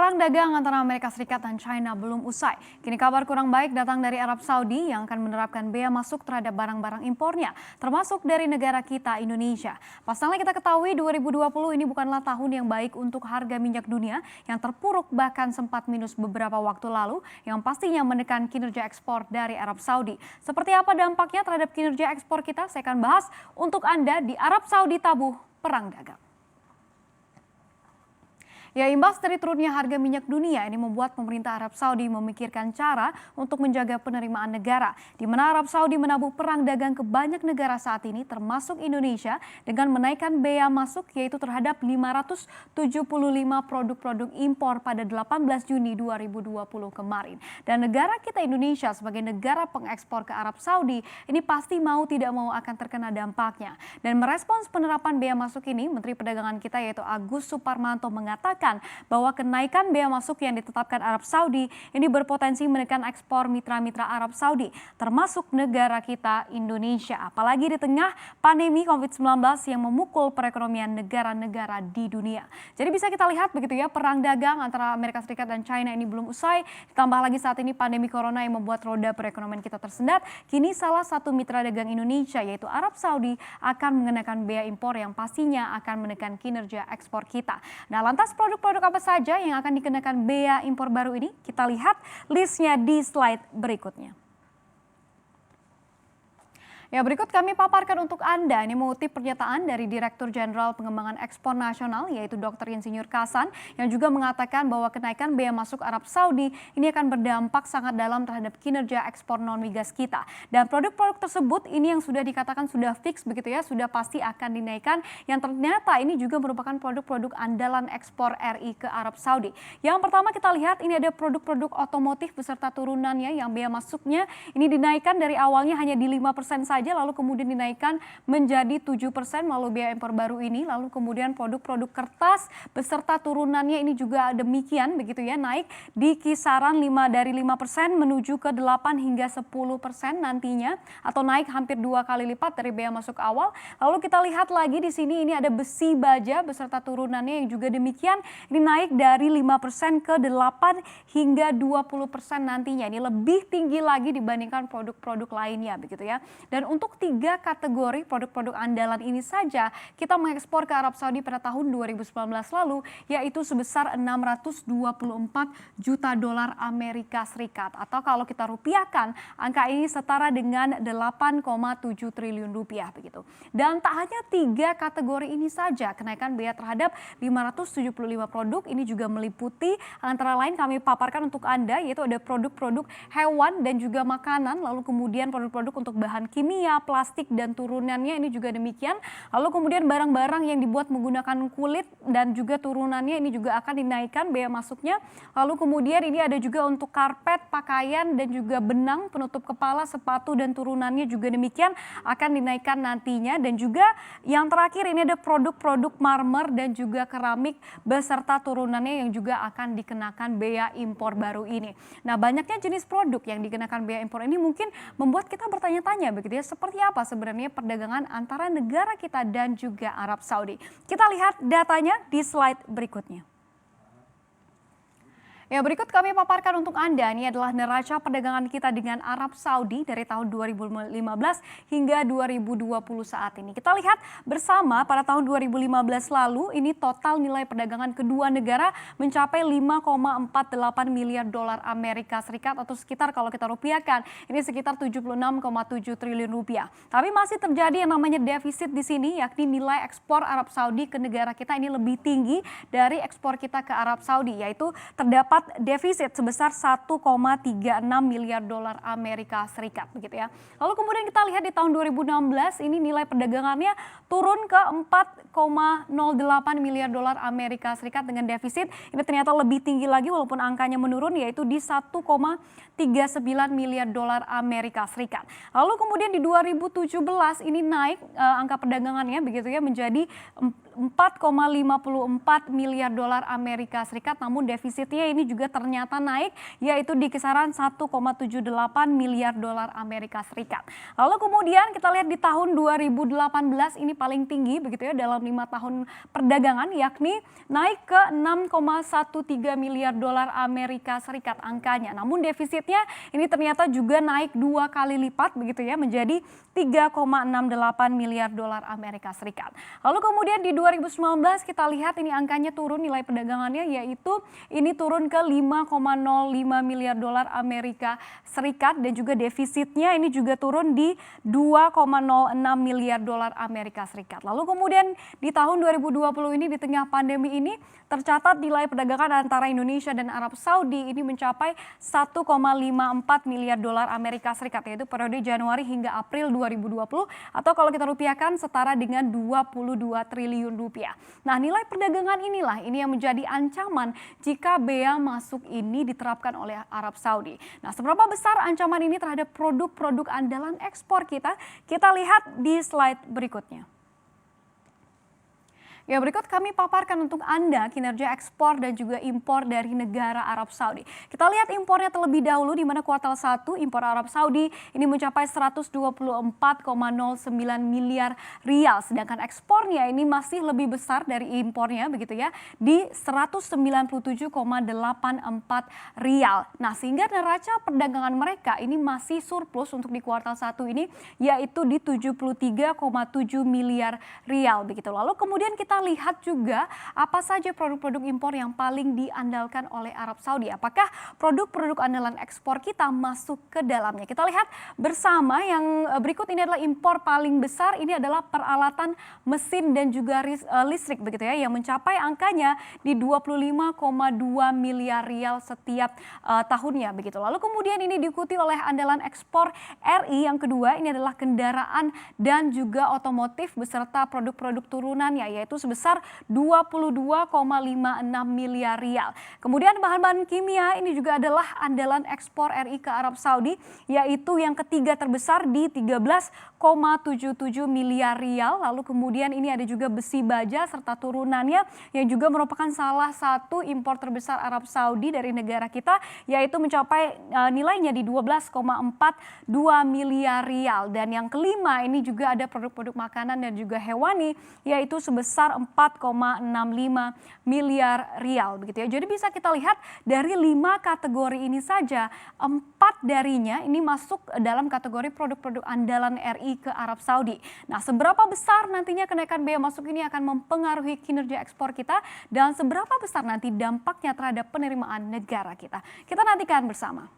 Perang dagang antara Amerika Serikat dan China belum usai. Kini kabar kurang baik datang dari Arab Saudi yang akan menerapkan bea masuk terhadap barang-barang impornya, termasuk dari negara kita, Indonesia. Pasalnya kita ketahui 2020 ini bukanlah tahun yang baik untuk harga minyak dunia yang terpuruk bahkan sempat minus beberapa waktu lalu yang pastinya menekan kinerja ekspor dari Arab Saudi. Seperti apa dampaknya terhadap kinerja ekspor kita? Saya akan bahas untuk Anda di Arab Saudi tabuh perang dagang. Ya, imbas dari turunnya harga minyak dunia ini membuat pemerintah Arab Saudi memikirkan cara untuk menjaga penerimaan negara, di mana Arab Saudi menabuh perang dagang ke banyak negara saat ini, termasuk Indonesia, dengan menaikkan bea masuk yaitu terhadap 575 produk-produk impor pada 18 Juni 2020 kemarin. Dan negara kita Indonesia sebagai negara pengekspor ke Arab Saudi ini pasti mau tidak mau akan terkena dampaknya. Dan merespons penerapan bea masuk ini, Menteri Perdagangan kita yaitu Agus Suparmanto mengatakan bahwa kenaikan bea masuk yang ditetapkan Arab Saudi ini berpotensi menekan ekspor mitra-mitra Arab Saudi, termasuk negara kita Indonesia. Apalagi di tengah pandemi COVID-19 yang memukul perekonomian negara-negara di dunia. Jadi bisa kita lihat begitu ya, perang dagang antara Amerika Serikat dan China ini belum usai. Ditambah lagi saat ini pandemi corona yang membuat roda perekonomian kita tersendat. Kini salah satu mitra dagang Indonesia yaitu Arab Saudi akan mengenakan bea impor yang pastinya akan menekan kinerja ekspor kita. Nah, lantas produk apa saja yang akan dikenakan bea impor baru ini? Kita lihat listnya di slide berikutnya. Ya, berikut kami paparkan untuk Anda. Ini mengutip pernyataan dari Direktur Jenderal Pengembangan Ekspor Nasional yaitu Dr. Insinyur Kassan yang juga mengatakan bahwa kenaikan bea masuk Arab Saudi ini akan berdampak sangat dalam terhadap kinerja ekspor non migas kita. Dan produk-produk tersebut ini yang sudah dikatakan sudah fix begitu ya, sudah pasti akan dinaikkan, yang ternyata ini juga merupakan produk-produk andalan ekspor RI ke Arab Saudi. Yang pertama kita lihat ini ada produk-produk otomotif beserta turunannya yang bea masuknya ini dinaikkan dari awalnya hanya di 5% saja, lalu kemudian dinaikkan menjadi 7% melalui bea impor baru ini. Lalu kemudian produk-produk kertas beserta turunannya ini juga demikian begitu ya, naik di kisaran dari 5% menuju ke 8 hingga 10% nantinya, atau naik hampir 2 kali lipat dari bea masuk awal. Lalu kita lihat lagi di sini ini ada besi baja beserta turunannya yang juga demikian, ini naik dari 5% ke 8 hingga 20% nantinya. Ini lebih tinggi lagi dibandingkan produk-produk lainnya begitu ya. Dan untuk 3 kategori produk-produk andalan ini saja kita mengekspor ke Arab Saudi pada tahun 2019 lalu, yaitu sebesar 624 juta dolar Amerika Serikat. Atau kalau kita rupiahkan, angka ini setara dengan 8,7 triliun rupiah begitu. Dan tak hanya 3 kategori ini saja, kenaikan bea terhadap 575 produk ini juga meliputi antara lain kami paparkan untuk Anda, yaitu ada produk-produk hewan dan juga makanan, lalu kemudian produk-produk untuk bahan kimia, plastik dan turunannya ini juga demikian. Lalu kemudian barang-barang yang dibuat menggunakan kulit dan juga turunannya ini juga akan dinaikkan bea masuknya. Lalu kemudian ini ada juga untuk karpet, pakaian dan juga benang, penutup kepala, sepatu dan turunannya juga demikian akan dinaikkan nantinya. Dan juga yang terakhir ini ada produk-produk marmer dan juga keramik beserta turunannya yang juga akan dikenakan bea impor baru ini. Nah, banyaknya jenis produk yang dikenakan bea impor ini mungkin membuat kita bertanya-tanya begitu ya, seperti apa sebenarnya perdagangan antara negara kita dan juga Arab Saudi. Kita lihat datanya di slide berikutnya. Ya, berikut kami paparkan untuk Anda. Ini adalah neraca perdagangan kita dengan Arab Saudi dari tahun 2015 hingga 2020 saat ini. Kita lihat bersama pada tahun 2015 lalu, ini total nilai perdagangan kedua negara mencapai 5,48 miliar dolar Amerika Serikat atau sekitar kalau kita rupiahkan ini sekitar 76,7 triliun rupiah. Tapi masih terjadi yang namanya defisit di sini, yakni nilai ekspor Arab Saudi ke negara kita ini lebih tinggi dari ekspor kita ke Arab Saudi, yaitu terdapat defisit sebesar 1,36 miliar dolar Amerika Serikat begitu ya. Lalu kemudian kita lihat di tahun 2016 ini nilai perdagangannya turun ke 4,08 miliar dolar Amerika Serikat dengan defisit ini ternyata lebih tinggi lagi walaupun angkanya menurun, yaitu di 1,39 miliar dolar Amerika Serikat. Lalu kemudian di 2017 ini naik angka perdagangannya begitu ya menjadi 4,54 miliar dolar Amerika Serikat, namun defisitnya ini juga ternyata naik, yaitu di kisaran 1,78 miliar dolar Amerika Serikat. Lalu kemudian kita lihat di tahun 2018 ini paling tinggi begitu ya dalam 5 tahun perdagangan, yakni naik ke 6,13 miliar dolar Amerika Serikat angkanya. Namun defisitnya ini ternyata juga naik 2 kali lipat begitu ya, menjadi 3,68 miliar dolar Amerika Serikat. Lalu kemudian di 2019 kita lihat ini angkanya turun, nilai perdagangannya yaitu ini turun ke 5,05 miliar dolar Amerika Serikat, dan juga defisitnya ini juga turun di 2,06 miliar dolar Amerika Serikat. Lalu kemudian di tahun 2020 ini, di tengah pandemi ini, tercatat nilai perdagangan antara Indonesia dan Arab Saudi ini mencapai 1,54 miliar dolar Amerika Serikat, yaitu periode Januari hingga April 2020, atau kalau kita rupiahkan setara dengan 22 triliun rupiah. Nah, nilai perdagangan inilah ini yang menjadi ancaman jika bea masuk ini diterapkan oleh Arab Saudi. Nah, seberapa besar ancaman ini terhadap produk-produk andalan ekspor kita? Kita lihat di slide berikutnya. Ya, berikut kami paparkan untuk Anda kinerja ekspor dan juga impor dari negara Arab Saudi. Kita lihat impornya terlebih dahulu, di mana kuartal 1 impor Arab Saudi ini mencapai 124,09 miliar rial. Sedangkan ekspornya ini masih lebih besar dari impornya begitu ya, di 197,84 rial. Nah, sehingga neraca perdagangan mereka ini masih surplus untuk di kuartal 1 ini, yaitu di 73,7 miliar rial begitu. Lalu kemudian kita lihat juga apa saja produk-produk impor yang paling diandalkan oleh Arab Saudi. Apakah produk-produk andalan ekspor kita masuk ke dalamnya? Kita lihat bersama yang berikut, ini adalah impor paling besar, ini adalah peralatan mesin dan juga listrik begitu ya, yang mencapai angkanya di 25,2 miliar rial setiap tahunnya begitu. Lalu kemudian ini diikuti oleh andalan ekspor RI yang kedua, ini adalah kendaraan dan juga otomotif beserta produk-produk turunannya, yaitu sebesar 22,56 miliar rial. Kemudian bahan-bahan kimia ini juga adalah andalan ekspor RI ke Arab Saudi, yaitu yang ketiga terbesar di 13,77 miliar rial. Lalu kemudian ini ada juga besi baja serta turunannya yang juga merupakan salah satu impor terbesar Arab Saudi dari negara kita, yaitu mencapai nilainya di 12,42 miliar rial. Dan yang kelima ini juga ada produk-produk makanan dan juga hewani, yaitu sebesar 4,65 miliar rial begitu ya. Jadi bisa kita lihat dari 5 kategori ini saja, 4 darinya ini masuk dalam kategori produk-produk andalan RI ke Arab Saudi. Nah, seberapa besar nantinya kenaikan bea masuk ini akan mempengaruhi kinerja ekspor kita, dan seberapa besar nanti dampaknya terhadap penerimaan negara kita? Kita nantikan bersama.